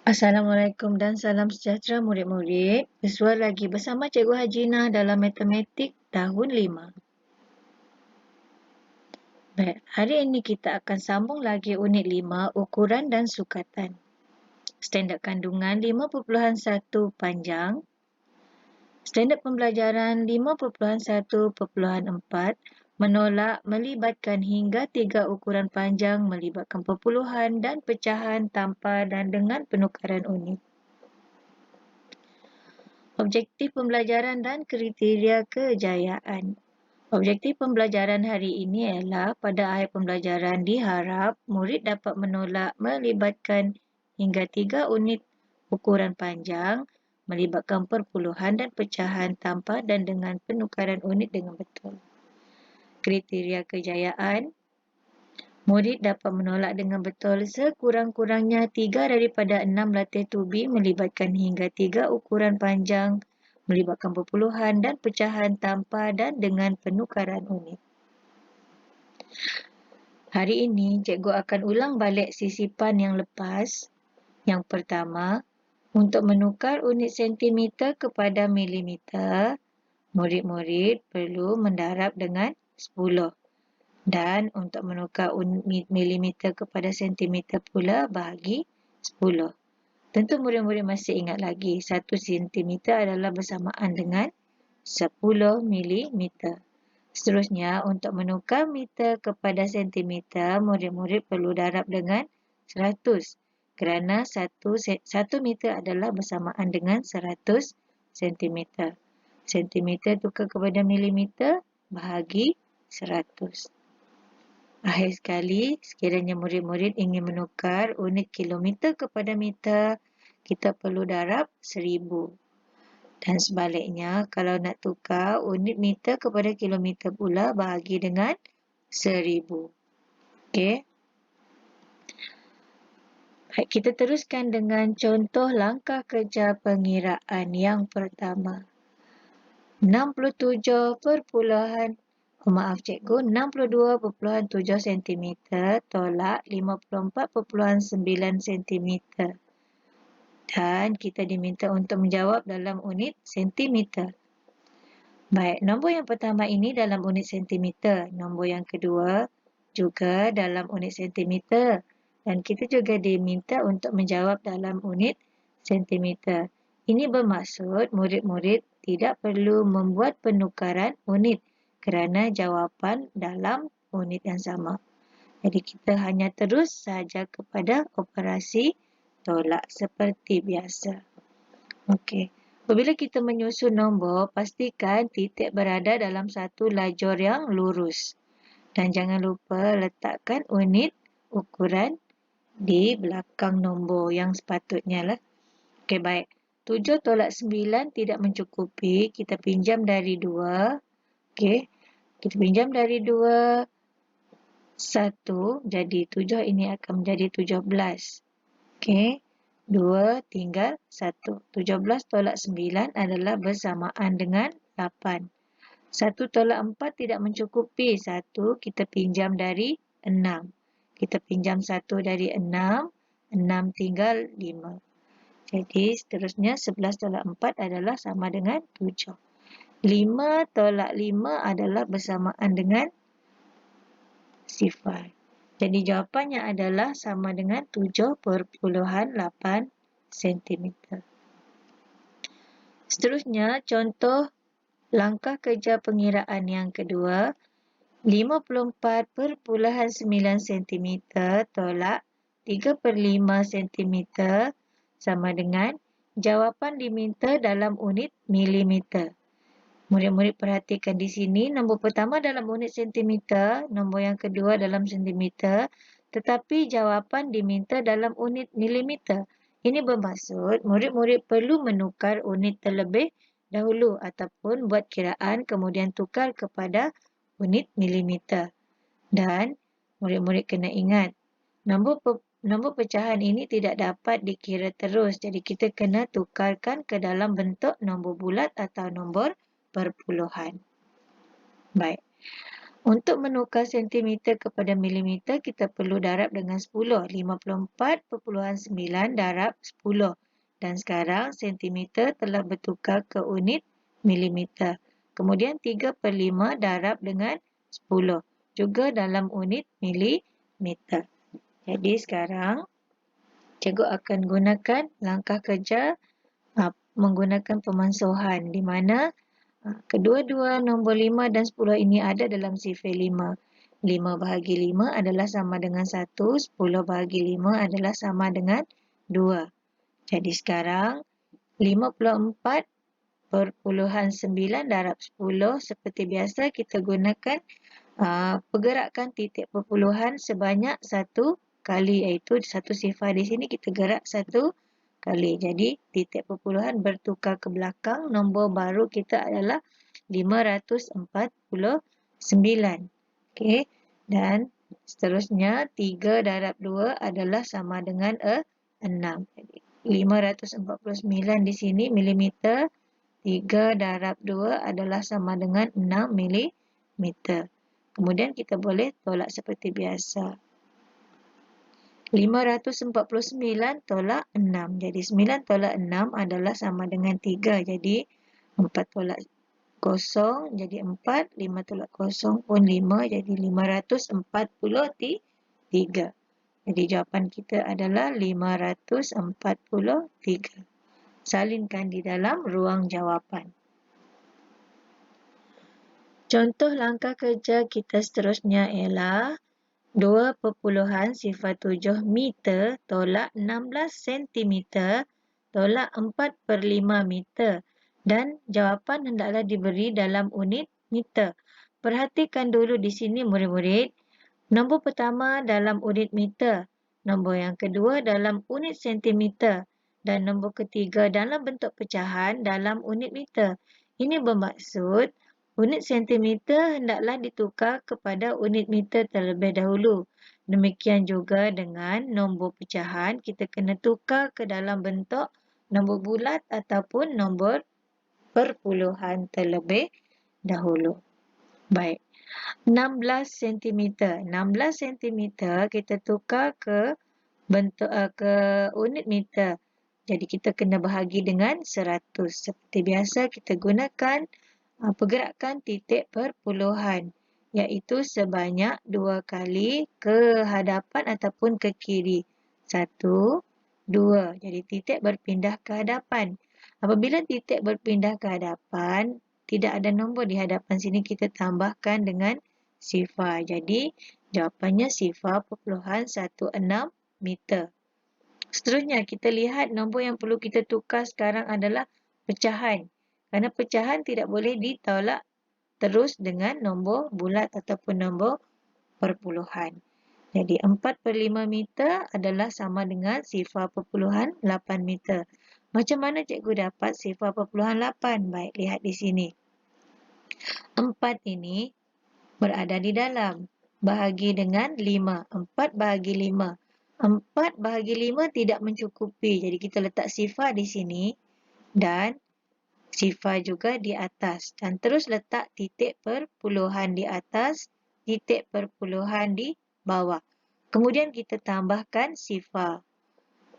Assalamualaikum dan salam sejahtera murid-murid. Bersua lagi bersama Cikgu Hajinah dalam Matematik tahun 5. Baik, hari ini kita akan sambung lagi unit 5, ukuran dan sukatan. Standard kandungan 5.1 panjang. Standard pembelajaran 5.1.4 menolak melibatkan hingga 3 ukuran panjang melibatkan perpuluhan dan pecahan tanpa dan dengan penukaran unit. Objektif pembelajaran dan kriteria kejayaan. Objektif pembelajaran hari ini ialah pada akhir pembelajaran diharap murid dapat menolak melibatkan hingga 3 unit ukuran panjang melibatkan perpuluhan dan pecahan tanpa dan dengan penukaran unit dengan betul. Kriteria kejayaan. Murid dapat menolak dengan betul sekurang-kurangnya 3 daripada 6 latih tubi melibatkan hingga 3 ukuran panjang melibatkan perpuluhan dan pecahan tanpa dan dengan penukaran unit. Hari ini, cikgu akan ulang balik sisipan yang lepas. Yang pertama, untuk menukar unit sentimeter kepada milimeter, murid-murid perlu mendarab dengan 10. Dan untuk menukar unit milimeter kepada sentimeter pula bahagi 10. Tentu murid-murid masih ingat lagi 1 sentimeter adalah bersamaan dengan 10 milimeter. Seterusnya, untuk menukar meter kepada sentimeter, murid-murid perlu darab dengan 100 kerana 1 meter adalah bersamaan dengan 100 sentimeter. Sentimeter tukar kepada milimeter bahagi 100. Akhir sekali, sekiranya murid-murid ingin menukar unit kilometer kepada meter, kita perlu darab 1000. Dan sebaliknya, kalau nak tukar unit meter kepada kilometer pula bahagi dengan 1000. Okey. Baik, kita teruskan dengan contoh langkah kerja pengiraan yang pertama. 62.7 cm tolak 54.9 cm. Dan kita diminta untuk menjawab dalam unit sentimeter. Baik, nombor yang pertama ini dalam unit sentimeter. Nombor yang kedua juga dalam unit sentimeter. Dan kita juga diminta untuk menjawab dalam unit sentimeter. Ini bermaksud murid-murid tidak perlu membuat penukaran unit kerana jawapan dalam unit yang sama. Jadi kita hanya terus saja kepada operasi tolak seperti biasa. Okey. Apabila kita menyusun nombor, pastikan titik berada dalam satu lajur yang lurus. Dan jangan lupa letakkan unit ukuran di belakang nombor yang sepatutnya lah. Okey, baik. 7 tolak 9 tidak mencukupi. Kita pinjam dari 2. Okey. Kita pinjam dari 2. 1. Jadi 7 ini akan menjadi 17. Okey. 2 tinggal 1. 17 tolak 9 adalah bersamaan dengan 8. 1 tolak 4 tidak mencukupi. 1 kita pinjam dari 6. Kita pinjam 1 dari 6. 6 tinggal 5. Jadi seterusnya 11 tolak 4 adalah sama dengan 7. 5 tolak 5 adalah bersamaan dengan 0. Jadi jawapannya adalah sama dengan 7.8 cm. Seterusnya, contoh langkah kerja pengiraan yang kedua. 54.9 cm tolak 3/5 cm sama dengan jawapan diminta dalam unit milimeter. Murid-murid perhatikan di sini, nombor pertama dalam unit sentimeter, nombor yang kedua dalam sentimeter, tetapi jawapan diminta dalam unit milimeter. Ini bermaksud murid-murid perlu menukar unit terlebih dahulu ataupun buat kiraan kemudian tukar kepada unit milimeter. Dan murid-murid kena ingat, nombor pecahan ini tidak dapat dikira terus. Jadi kita kena tukarkan ke dalam bentuk nombor bulat atau nombor perpuluhan. Baik. Untuk menukar sentimeter kepada milimeter, kita perlu darab dengan 10. 54.9 darab 10. Dan sekarang sentimeter telah bertukar ke unit milimeter. Kemudian 3/5 darab dengan 10. Juga dalam unit milimeter. Jadi sekarang, cikgu akan gunakan langkah kerja menggunakan pemansuhan di mana kedua-dua nombor 5 dan 10 ini ada dalam sifar 5. 5 bahagi 5 adalah sama dengan 1. 10 bahagi 5 adalah sama dengan 2. Jadi sekarang 54.9 darab 10 seperti biasa kita gunakan pergerakan titik perpuluhan sebanyak satu kali, iaitu satu sifar di sini kita gerak satu kali. Jadi titik perpuluhan bertukar ke belakang. Nombor baru kita adalah 549. Okey. Dan seterusnya 3 darab 2 adalah sama dengan 6. Jadi 549 di sini milimeter. 3 darab 2 adalah sama dengan 6 milimeter. Kemudian kita boleh tolak seperti biasa. 549 tolak 6. Jadi 9 tolak 6 adalah sama dengan 3. Jadi 4 tolak 0 jadi 4. 5 tolak 0 pun 5. Jadi 543. Jadi jawapan kita adalah 543. Salinkan di dalam ruang jawapan. Contoh langkah kerja kita seterusnya ialah 2.07 meter tolak 16 sentimeter tolak 4/5 meter dan jawapan hendaklah diberi dalam unit meter. Perhatikan dulu di sini murid-murid. Nombor pertama dalam unit meter, nombor yang kedua dalam unit sentimeter dan nombor ketiga dalam bentuk pecahan dalam unit meter. Ini bermaksud unit sentimeter hendaklah ditukar kepada unit meter terlebih dahulu. Demikian juga dengan nombor pecahan, kita kena tukar ke dalam bentuk nombor bulat ataupun nombor perpuluhan terlebih dahulu. Baik. 16 cm. 16 cm kita tukar ke bentuk ke unit meter. Jadi kita kena bahagi dengan 100. Seperti biasa kita gunakan pergerakan titik perpuluhan, iaitu sebanyak 2 kali ke hadapan ataupun ke kiri. 1, 2. Jadi titik berpindah ke hadapan. Apabila titik berpindah ke hadapan, tidak ada nombor di hadapan sini, kita tambahkan dengan sifar. Jadi jawapannya sifar perpuluhan 16 meter. Seterusnya kita lihat nombor yang perlu kita tukar sekarang adalah pecahan. Kerana pecahan tidak boleh ditolak terus dengan nombor bulat ataupun nombor perpuluhan. Jadi 4/5 meter adalah sama dengan sifar perpuluhan 8 meter. Macam mana cikgu dapat sifar perpuluhan 8? Baik, lihat di sini. 4 ini berada di dalam. Bahagi dengan 5. 4 bahagi 5. 4 bahagi 5 tidak mencukupi. Jadi kita letak sifar di sini dan sifar juga di atas. Dan terus letak titik perpuluhan di atas, titik perpuluhan di bawah. Kemudian kita tambahkan sifar.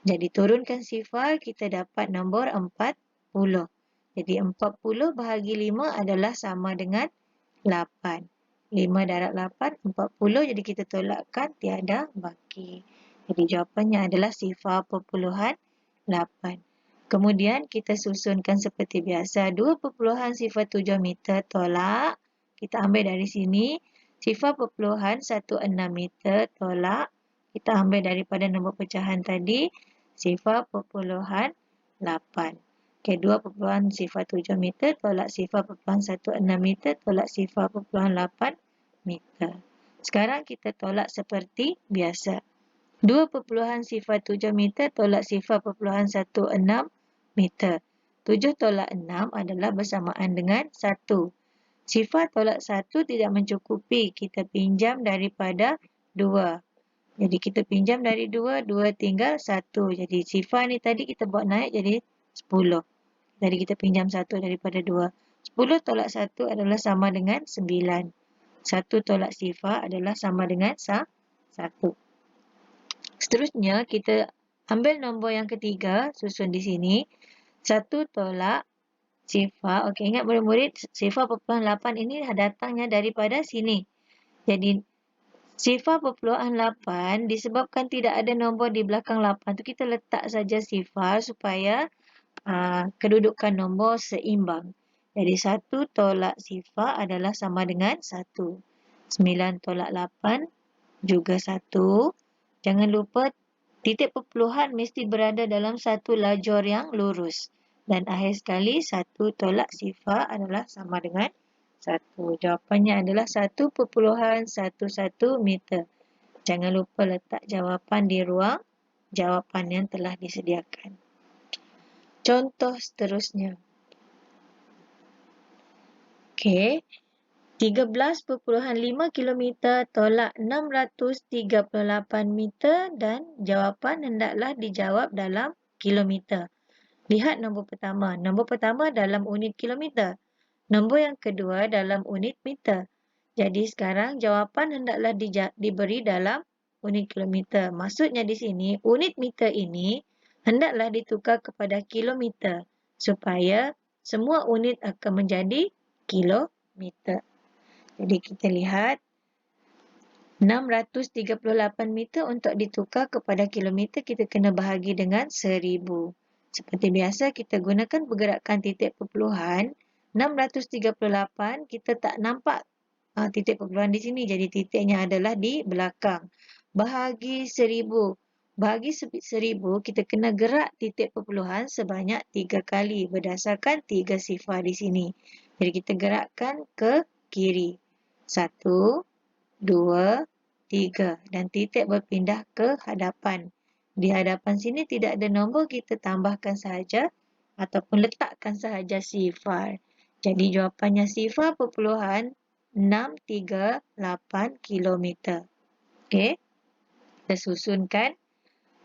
Jadi turunkan sifar, kita dapat nombor 40. Jadi 40 bahagi 5 adalah sama dengan 8. 5 darab 8, 40. Jadi kita tolakkan, tiada baki. Jadi jawapannya adalah sifar perpuluhan 8. Kemudian kita susunkan seperti biasa. 2.07 meter tolak. Kita ambil dari sini. Sifar perpuluhan 16 meter tolak. Kita ambil daripada nombor pecahan tadi. Sifar perpuluhan 8. Okey, 2.07 meter tolak sifar perpuluhan 16 meter tolak sifar perpuluhan 8 meter. Sekarang kita tolak seperti biasa. 2.07 meter tolak sifar perpuluhan 16 meter. 7 tolak 6 adalah bersamaan dengan 1. Sifar tolak 1 tidak mencukupi. Kita pinjam daripada 2. Jadi kita pinjam dari 2, 2 tinggal 1. Jadi sifar ni tadi kita buat naik jadi 10. Jadi kita pinjam 1 daripada 2. 10 tolak 1 adalah sama dengan 9. 1 tolak sifar adalah sama dengan 1. Seterusnya, kita ambil nombor yang ketiga, susun di sini. 1 tolak sifar. Okey, ingat murid-murid, sifar perpuluhan 8 ini datangnya daripada sini. Jadi, sifar perpuluhan 8 disebabkan tidak ada nombor di belakang 8 tu, kita letak saja sifar supaya kedudukan nombor seimbang. Jadi 1 tolak sifar adalah sama dengan 1. 9 tolak 8 juga 1. Jangan lupa titik perpuluhan mesti berada dalam satu lajur yang lurus. Dan akhir sekali 1 tolak sifar adalah sama dengan 1. Jawapannya adalah 1.11 meter. Jangan lupa letak jawapan di ruang jawapan yang telah disediakan. Contoh seterusnya. Okey. 13.5 kilometer tolak 638 meter dan jawapan hendaklah dijawab dalam kilometer. Lihat nombor pertama. Nombor pertama dalam unit kilometer. Nombor yang kedua dalam unit meter. Jadi sekarang jawapan hendaklah diberi dalam unit kilometer. Maksudnya di sini, unit meter ini hendaklah ditukar kepada kilometer supaya semua unit akan menjadi kilometer. Jadi kita lihat 638 meter untuk ditukar kepada kilometer, kita kena bahagi dengan 1000. Seperti biasa kita gunakan pergerakan titik perpuluhan. 638 kita tak nampak titik perpuluhan di sini, jadi titiknya adalah di belakang. Bahagi 1000. Bahagi 1000, kita kena gerak titik perpuluhan sebanyak 3 kali berdasarkan 3 sifar di sini. Jadi kita gerakkan ke kiri. 1, 2, 3. Dan titik berpindah ke hadapan. Di hadapan sini tidak ada nombor, kita tambahkan sahaja ataupun letakkan sahaja sifar. Jadi jawapannya sifar perpuluhan 638 kilometer. Okey. Kita susunkan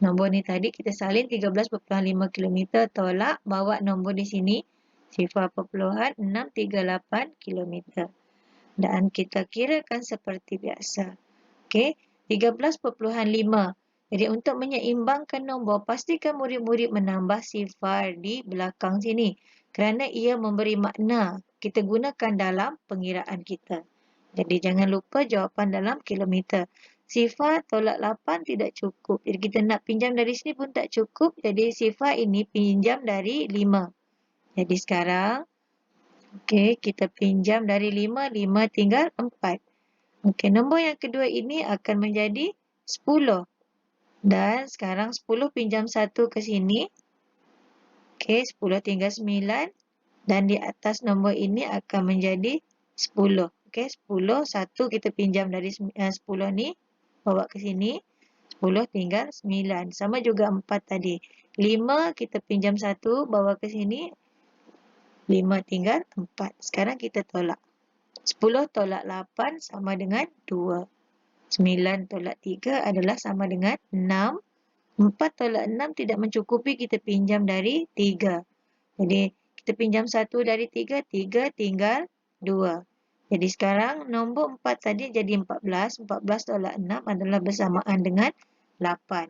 nombor ni tadi, kita salin 13.5 km tolak, bawa nombor di sini, sifar perpuluhan 638 km. Dan kita kirakan seperti biasa. Okey, 13.5. Jadi untuk menyeimbangkan nombor, pastikan murid-murid menambah sifar di belakang sini. Kerana ia memberi makna, kita gunakan dalam pengiraan kita. Jadi jangan lupa jawapan dalam kilometer. Sifar tolak 8 tidak cukup. Jadi kita nak pinjam dari sini pun tak cukup. Jadi sifar ini pinjam dari 5. Jadi sekarang, okey, kita pinjam dari 5, 5 tinggal 4. Okey, nombor yang kedua ini akan menjadi 10. Dan sekarang 10 pinjam 1 ke sini. Okey, 10 tinggal 9. Dan di atas nombor ini akan menjadi 10. Okey, 10, 1 kita pinjam dari 10 ni. Bawa ke sini. 10 tinggal 9. Sama juga 4 tadi. 5 kita pinjam 1, bawa ke sini. 5 tinggal 4. Sekarang kita tolak. 10 tolak 8 sama dengan 2. 9 tolak 3 adalah sama dengan 6. 4 tolak 6 tidak mencukupi, kita pinjam dari 3. Jadi kita pinjam 1 dari 3, 3 tinggal 2. Jadi sekarang nombor 4 tadi jadi 14. 14 tolak 6 adalah bersamaan dengan 8.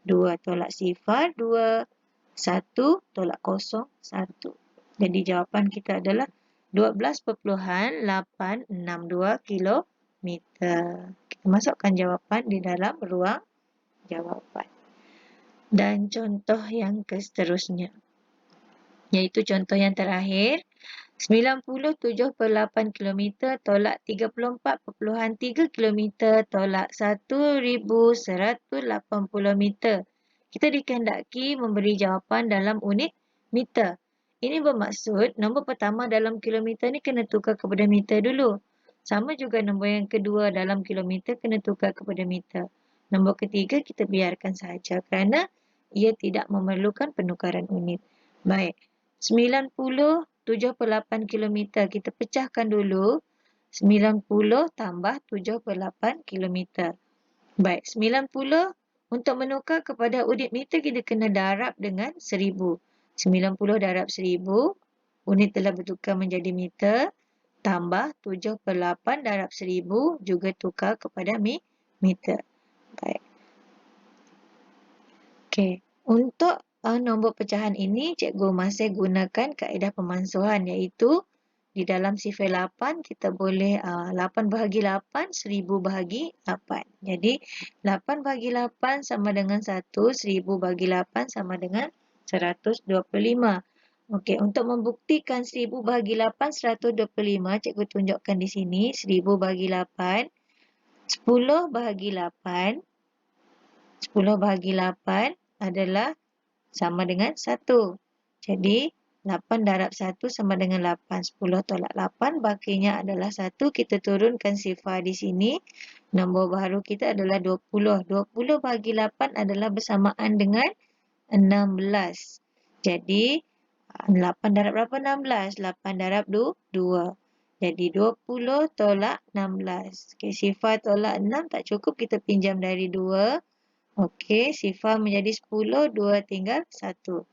2 tolak sifar 2. 1 tolak kosong 1. Jadi jawapan kita adalah 12.862 kilometer. Kita masukkan jawapan di dalam ruang jawapan. Dan contoh yang seterusnya, iaitu contoh yang terakhir, 97.8 km tolak 34.3 km tolak 1,180 meter. Kita dikehendaki memberi jawapan dalam unit meter. Ini bermaksud nombor pertama dalam kilometer ni kena tukar kepada meter dulu. Sama juga nombor yang kedua dalam kilometer kena tukar kepada meter. Nombor ketiga kita biarkan sahaja kerana ia tidak memerlukan penukaran unit. Baik. 97.8 km kita pecahkan dulu. 90 tambah 78 km. Baik, 90 untuk menukar kepada unit meter kita kena darab dengan 1000. 90 darab 1000, unit telah bertukar menjadi meter. tambah 7/8 darab 1000 juga tukar kepada meter. Baik. Okey, untuk nombor pecahan ini, cikgu masih gunakan kaedah pemansuhan iaitu di dalam sifar 8 kita boleh 8 bahagi 8, 1000 bahagi 8. Jadi 8 bahagi 8 sama dengan 1, 1000 bahagi 8 sama dengan 125. Okey, untuk membuktikan 1000 bahagi 8, 125, cikgu tunjukkan di sini 1000 bahagi 8, 10 bahagi 8, 10 bahagi 8 adalah sama dengan 1. Jadi, 8 darab 1 sama dengan 8. 10 tolak 8, bakinya adalah 1. Kita turunkan sifar di sini. Nombor baru kita adalah 20. 20 bahagi 8 adalah bersamaan dengan 16. Jadi, 8 darab berapa? 16. 8 darab 2. Jadi, 20 tolak 16. Okay, sifar tolak 6 tak cukup, kita pinjam dari 2. Okey, sifar menjadi 10, 2 tinggal 1.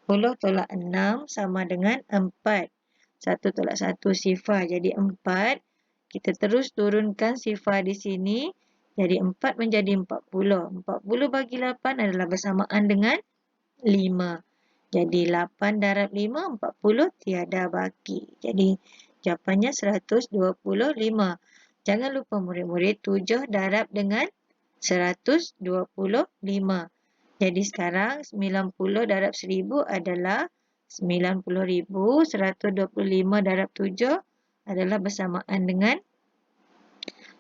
10 tolak 6 sama dengan 4. 1 tolak 1 sifar jadi 4. Kita terus turunkan sifar di sini. Jadi 4 menjadi 40. 40 bagi 8 adalah bersamaan dengan 5. Jadi 8 darab 5, 40 tiada baki. Jadi jawapannya 125. Jangan lupa murid-murid 7 darab dengan 125. Jadi sekarang 90 darab 1000 adalah 90,000. 125 darab 7 adalah bersamaan dengan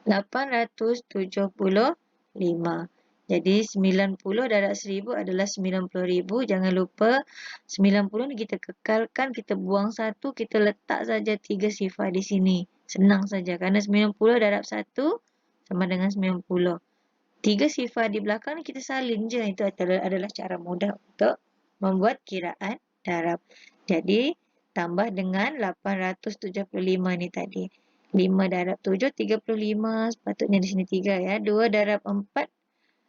875. Jadi 90 darab 1000 adalah 90,000. Jangan lupa 90 ni kita kekalkan, kita buang 1, kita letak saja 3 sifar di sini. Senang saja kerana 90 darab 1 sama dengan 90. 3 sifar di belakang ni kita salin je. Itu adalah cara mudah untuk membuat kiraan darab. Jadi, tambah dengan 875 ni tadi. 5 darab 7, 35. Sepatutnya di sini 3 ya. 2 darab 4,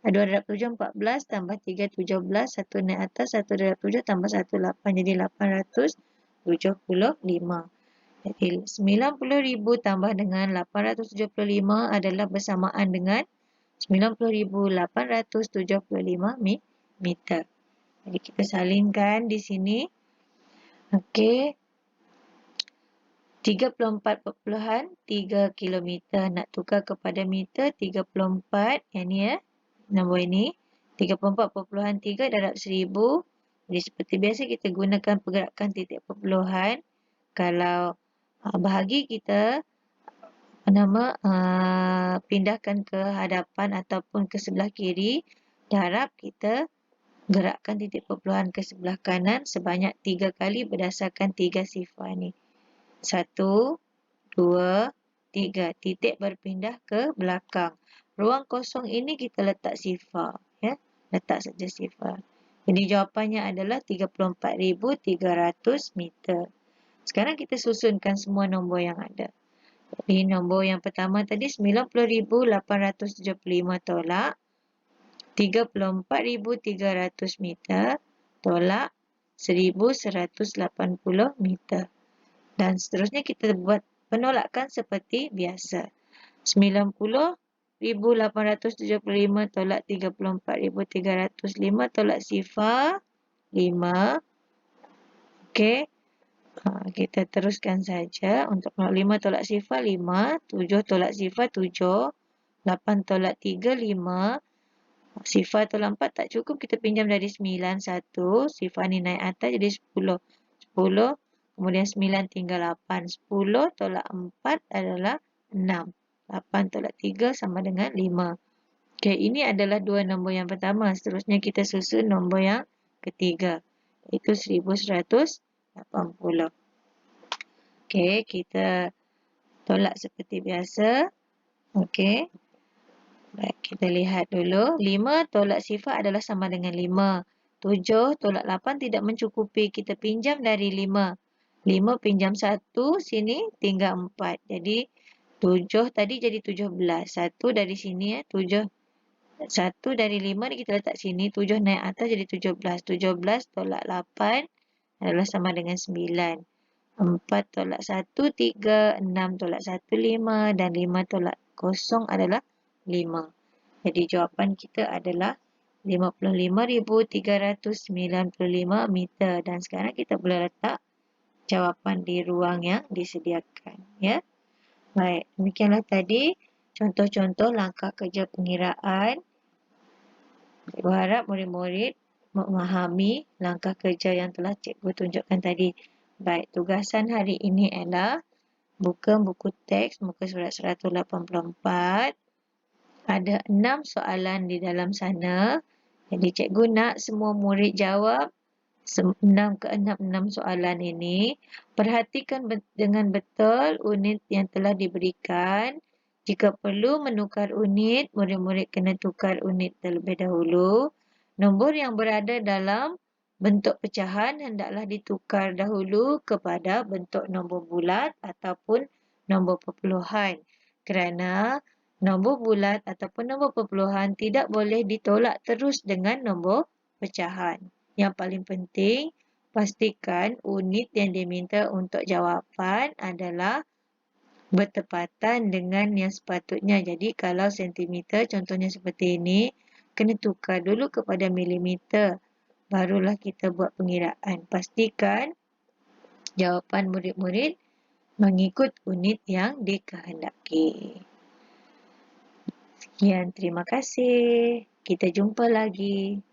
2 darab 7, 14. Tambah 3, 17. 1 naik atas, 1 darab 7 tambah 1, 8. Jadi, 875. Jadi, 90,000 tambah dengan 875 adalah bersamaan dengan 90,875 meter. Jadi kita salinkan di sini. Okey. 34.3 kilometer nak tukar kepada meter 34 yang ni ya. Nombor ini 34.3 darab 1000. Jadi seperti biasa kita gunakan pergerakan titik perpuluhan. Kalau bahagi kita pindahkan ke hadapan ataupun ke sebelah kiri, darab kita gerakkan titik perpuluhan ke sebelah kanan sebanyak 3 kali berdasarkan 3 sifar ni. 1, 2, 3. Titik berpindah ke belakang. Ruang kosong ini kita letak sifar. Ya? Letak saja sifar. Jadi jawapannya adalah 34,300 meter. Sekarang kita susunkan semua nombor yang ada. Jadi nombor yang pertama tadi 90,875 tolak 34,300 meter tolak 1,180 meter. Dan seterusnya kita buat penolakan seperti biasa. 90,875 tolak 34,305 tolak sifar 5. Okey. Kita teruskan saja. Untuk 5 tolak sifar 5, 7 tolak sifar 7, 8 tolak 3 5, sifar tolak 4 tak cukup, kita pinjam dari 9 1, sifar ni naik atas jadi 10. 10, kemudian 9 tinggal 8. 10 tolak 4 adalah 6. 8 tolak 3 sama dengan 5. Okey, ini adalah dua nombor yang pertama. Seterusnya kita susun nombor yang ketiga, iaitu 1180. Okey, kita tolak seperti biasa. Okey. Baik, kita lihat dulu. 5 tolak sifar adalah sama dengan 5. 7 tolak 8 tidak mencukupi. Kita pinjam dari 5. 5 pinjam 1, sini tinggal 4. Jadi, 7 tadi jadi 17. 1 dari sini ya. 7. 1 dari 5 ni kita letak sini. 7 naik atas jadi 17. 17 tolak 8 adalah sama dengan 9. 4 tolak 1, 3, 6 tolak 1, 5 dan 5 tolak 0 adalah 5. Jadi jawapan kita adalah 55,395 meter dan sekarang kita boleh letak jawapan di ruang yang disediakan. Ya. Baik, demikianlah tadi contoh-contoh langkah kerja pengiraan. Cikgu harap murid-murid memahami langkah kerja yang telah cikgu tunjukkan tadi. Baik, tugasan hari ini ialah buka buku teks muka surat 184. Ada 6 soalan di dalam sana. Jadi cikgu nak semua murid jawab 6 soalan ini. Perhatikan dengan betul unit yang telah diberikan. Jika perlu menukar unit, murid-murid kena tukar unit terlebih dahulu. Nombor yang berada dalam bentuk pecahan hendaklah ditukar dahulu kepada bentuk nombor bulat ataupun nombor perpuluhan. Kerana nombor bulat ataupun nombor perpuluhan tidak boleh ditolak terus dengan nombor pecahan. Yang paling penting, pastikan unit yang diminta untuk jawapan adalah bertepatan dengan yang sepatutnya. Jadi kalau sentimeter contohnya seperti ini, kena tukar dulu kepada milimeter. Barulah kita buat pengiraan. Pastikan jawapan murid-murid mengikut unit yang dikehendaki. Sekian, terima kasih. Kita jumpa lagi.